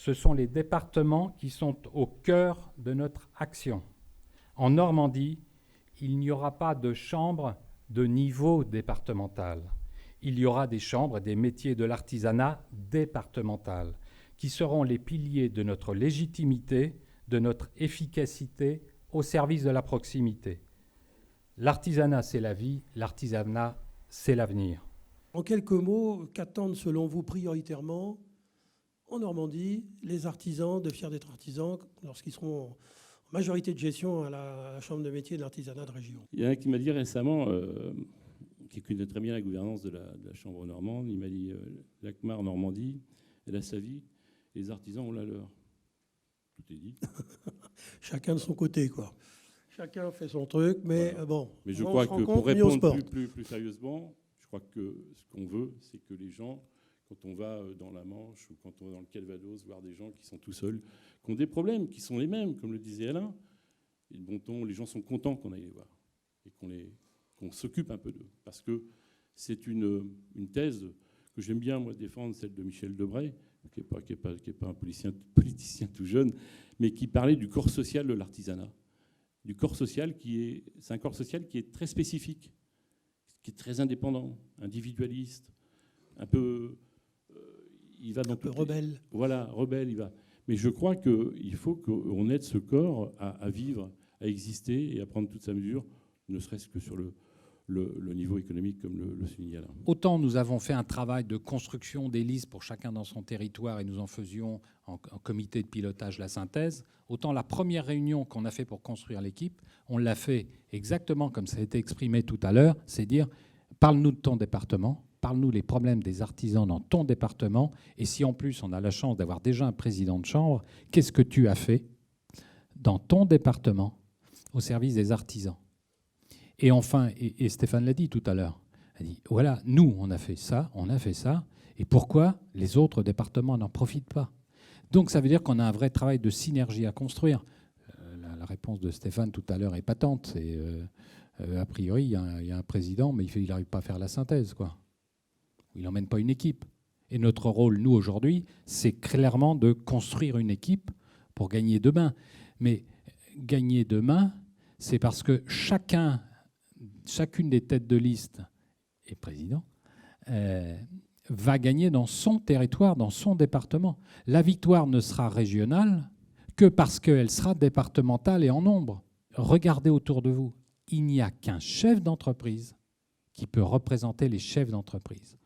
Ce sont les départements qui sont au cœur de notre action. En Normandie, il n'y aura pas de chambre de niveau départemental. Il y aura des chambres des métiers de l'artisanat départemental, qui seront les piliers de notre légitimité, de notre efficacité au service de la proximité. L'artisanat, c'est la vie, l'artisanat, c'est l'avenir. En quelques mots, qu'attendent selon vous prioritairement en Normandie les artisans de Fiers d'être artisans lorsqu'ils seront en majorité de gestion à la Chambre de métiers de l'artisanat de région? Il y en a un qui m'a dit récemment, qui connaît très bien la gouvernance de la Chambre normande, il m'a dit l'ACMAR Normandie, elle a sa vie, les artisans ont la leur. Tout est dit. Chacun de son côté, quoi. Chacun fait son truc, mais voilà. bon. Mais je crois que pour répondre plus sérieusement, je crois que ce qu'on veut, c'est que les gens, quand on va dans la Manche ou quand on va dans le Calvados, voir des gens qui sont tout seuls, qui ont des problèmes, qui sont les mêmes, comme le disait Alain, et de bon ton, les gens sont contents qu'on aille les voir et qu'on s'occupe un peu d'eux. Parce que c'est une thèse que j'aime bien, moi, défendre, celle de Michel Debray, qui n'est pas un politicien tout jeune, mais qui parlait du corps social de l'artisanat. Du corps social c'est un corps social qui est très spécifique, qui est très indépendant, individualiste, un peu... il va dans un peu rebelle. Voilà, rebelle, il va. Mais je crois qu'il faut qu'on aide ce corps à vivre, à exister et à prendre toute sa mesure, ne serait-ce que sur le niveau économique, comme le soulignait Alain. Autant nous avons fait un travail de construction des listes pour chacun dans son territoire et nous en faisions en comité de pilotage la synthèse, autant la première réunion qu'on a fait pour construire l'équipe, on l'a fait exactement comme ça a été exprimé tout à l'heure, c'est dire parle-nous de ton département, parle-nous les problèmes des artisans dans ton département, et si en plus on a la chance d'avoir déjà un président de chambre, qu'est-ce que tu as fait dans ton département au service des artisans? Et enfin, et Stéphane l'a dit tout à l'heure, il a dit, voilà, nous, on a fait ça, et pourquoi les autres départements n'en profitent pas? Donc ça veut dire qu'on a un vrai travail de synergie à construire. La réponse de Stéphane tout à l'heure est patente. C'est, a priori, il y a un président, mais il n'arrive pas à faire la synthèse, quoi. Il n'emmène pas une équipe. Et notre rôle, nous, aujourd'hui, c'est clairement de construire une équipe pour gagner demain. Mais gagner demain, c'est parce que chacune des têtes de liste et président va gagner dans son territoire, dans son département. La victoire ne sera régionale que parce qu'elle sera départementale et en nombre. Regardez autour de vous. Il n'y a qu'un chef d'entreprise qui peut représenter les chefs d'entreprise.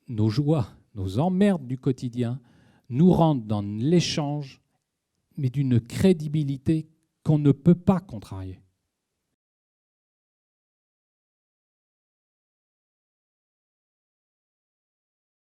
Nos joies, nos emmerdes du quotidien nous rendent dans l'échange, mais d'une crédibilité qu'on ne peut pas contrarier.